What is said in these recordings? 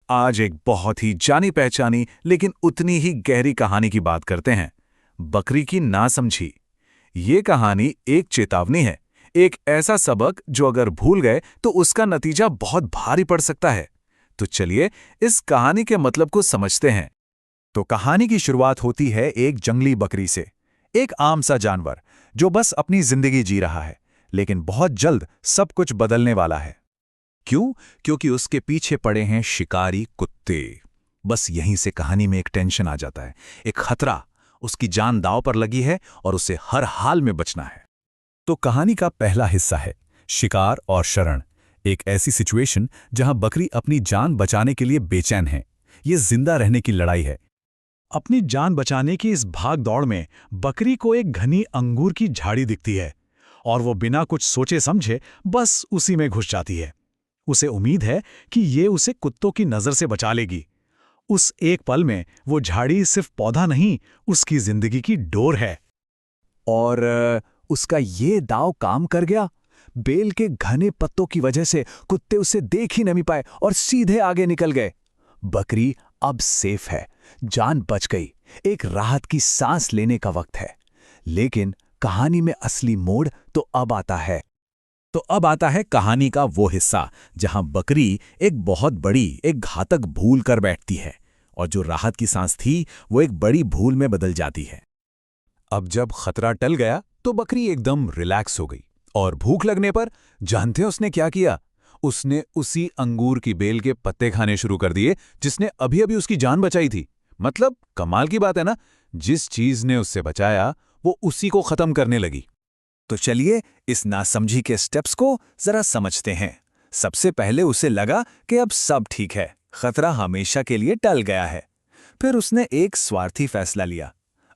आज एक बहुत ही जानी पहचानी लेकिन उतनी ही गहरी कहानी की बात करते हैं। बकरी की नासमझी। ये कहानी एक चेतावनी है, एक ऐसा सबक जो अगर भूल गए तो उसका नतीजा बहुत भारी पड़ सकता है। तो चलिए इस कहानी के मतलब को समझते हैं। तो कहानी की शुरुआत होती है एक जंगली बकरी से। एक आम सा जानवर जो बस अपनी जिंदगी जी रहा है, लेकिन बहुत जल्द सब कुछ बदलने वाला है। क्यों? क्योंकि उसके पीछे पड़े हैं शिकारी कुत्ते। बस यहीं से कहानी में एक टेंशन आ जाता है, एक खतरा। उसकी जान दांव पर लगी है और उसे हर हाल में बचना है। तो कहानी का पहला हिस्सा है शिकार और शरण। एक ऐसी सिचुएशन जहां बकरी अपनी जान बचाने के लिए बेचैन है। ये जिंदा रहने की लड़ाई है। अपनी जान बचाने की इस भाग दौड़ में बकरी को एक घनी अंगूर की झाड़ी दिखती है और वो बिना कुछ सोचे समझे बस उसी में घुस जाती है। उसे उम्मीद है कि ये उसे कुत्तों की नजर से बचा लेगी। उस एक पल में वो झाड़ी सिर्फ पौधा नहीं, उसकी जिंदगी की डोर है। और उसका ये दांव काम कर गया। बेल के घने पत्तों की वजह से कुत्ते उसे देख ही नहीं पाए और सीधे आगे निकल गए। बकरी अब सेफ है, जान बच गई। एक राहत की सांस लेने का वक्त है। लेकिन कहानी में असली मोड़ तो अब आता है। कहानी का वो हिस्सा जहां बकरी एक बहुत बड़ी, एक घातक भूल कर बैठती है और जो राहत की सांस थी वो एक बड़ी भूल में बदल जाती है। अब जब खतरा टल गया तो बकरी एकदम रिलैक्स हो गई और भूख लगने पर जानते हैं उसने क्या किया? उसने उसी अंगूर की बेल के पत्ते खाने शुरू कर दिए जिसने अभी अभी उसकी जान बचाई थी। मतलब कमाल की बात है ना, जिस चीज ने उससे बचाया वो उसी को खत्म करने लगी। तो चलिए इस नासमझी के स्टेप्स को जरा समझते हैं। सबसे पहले उसे लगा कि अब सब ठीक है, खतरा हमेशा के लिए टल गया है। फिर उसने एक स्वार्थी फैसला लिया।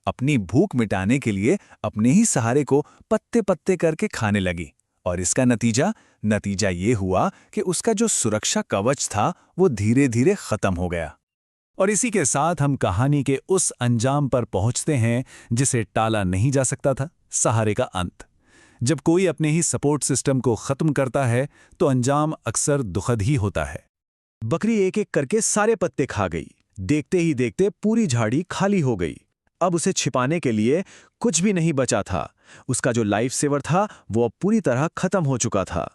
अपनी भूख मिटाने के लिए अपने ही सहारे को पत्ते पत्ते करके खाने लगी। और इसका नतीजा ये हुआ कि उसका जो सुरक्षा कवच था वो धीरे धीरे खत्म हो गया। और इसी के साथ हम कहानी के उस अंजाम पर पहुंचते हैं जिसे टाला नहीं जा सकता था, सहारे का अंत। जब कोई अपने ही सपोर्ट सिस्टम को खत्म करता है तो अंजाम अक्सर दुखद ही होता है। बकरी एक एक करके सारे पत्ते खा गई। देखते ही देखते पूरी झाड़ी खाली हो गई। अब उसे छिपाने के लिए कुछ भी नहीं बचा था। उसका जो लाइफ सेवर था वो अब पूरी तरह खत्म हो चुका था।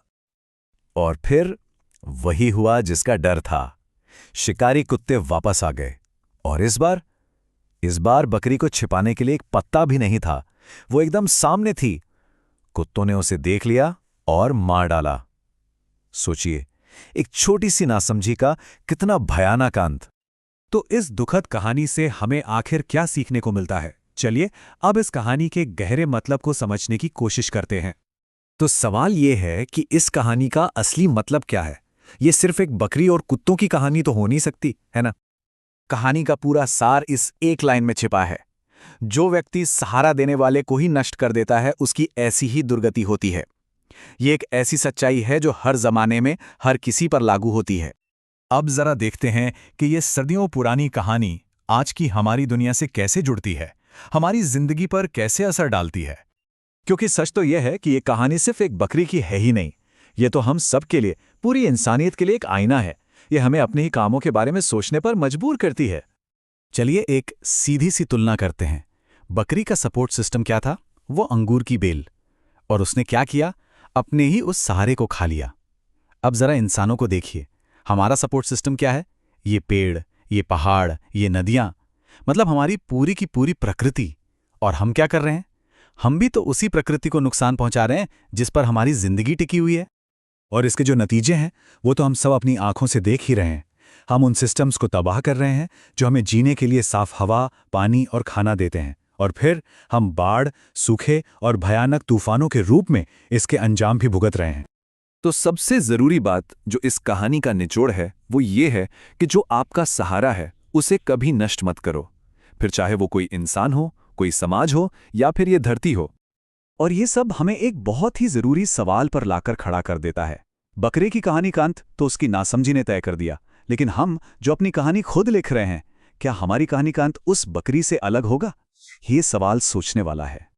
और फिर वही हुआ जिसका डर था। शिकारी कुत्ते वापस आ गए और इस बार बकरी को छिपाने के लिए एक पत्ता भी नहीं था। वो एकदम सामने थी। कुत्तों ने उसे देख लिया और मार डाला। सोचिए, एक छोटी सी नासमझी का कितना भयानक अंत। तो इस दुखद कहानी से हमें आखिर क्या सीखने को मिलता है? चलिए अब इस कहानी के गहरे मतलब को समझने की कोशिश करते हैं। तो सवाल यह है कि इस कहानी का असली मतलब क्या है? ये सिर्फ एक बकरी और कुत्तों की कहानी तो हो नहीं सकती, है ना? कहानी का पूरा सार इस एक लाइन में छिपा है। जो व्यक्ति सहारा देने वाले को ही नष्ट कर देता है, उसकी ऐसी ही दुर्गति होती है। ये एक ऐसी सच्चाई है जो हर जमाने में हर किसी पर लागू होती है। अब जरा देखते हैं कि ये सदियों पुरानी कहानी आज की हमारी दुनिया से कैसे जुड़ती है, हमारी जिंदगी पर कैसे असर डालती है। क्योंकि सच तो यह है कि ये कहानी सिर्फ एक बकरी की है ही नहीं, ये तो हम सब के लिए, पूरी इंसानियत के लिए एक आईना है। ये हमें अपने ही कामों के बारे में सोचने पर मजबूर करती है। चलिए एक सीधी सी तुलना करते हैं। बकरी का सपोर्ट सिस्टम क्या था? वो अंगूर की बेल। और उसने क्या किया? अपने ही उस सहारे को खा लिया। अब जरा इंसानों को देखिए, हमारा सपोर्ट सिस्टम क्या है? ये पेड़, ये पहाड़, ये नदियां, मतलब हमारी पूरी की पूरी प्रकृति। और हम क्या कर रहे हैं? हम भी तो उसी प्रकृति को नुकसान पहुंचा रहे हैं जिस पर हमारी जिंदगी टिकी हुई है। और इसके जो नतीजे हैं वो तो हम सब अपनी आंखों से देख ही रहे हैं। हम उन सिस्टम्स को तबाह कर रहे हैं जो हमें जीने के लिए साफ हवा, पानी और खाना देते हैं। और फिर हम बाढ़, सूखे और भयानक तूफानों के रूप में इसके अंजाम भी भुगत रहे हैं। तो सबसे जरूरी बात जो इस कहानी का निचोड़ है वो ये है कि जो आपका सहारा है उसे कभी नष्ट मत करो, फिर चाहे वो कोई इंसान हो, कोई समाज हो या फिर ये धरती हो। और ये सब हमें एक बहुत ही जरूरी सवाल पर लाकर खड़ा कर देता है। बकरे की कहानी का अंत तो उसकी नासमझी ने तय कर दिया, लेकिन हम जो अपनी कहानी खुद लिख रहे हैं, क्या हमारी कहानी का अंत उस बकरी से अलग होगा? ये सवाल सोचने वाला है।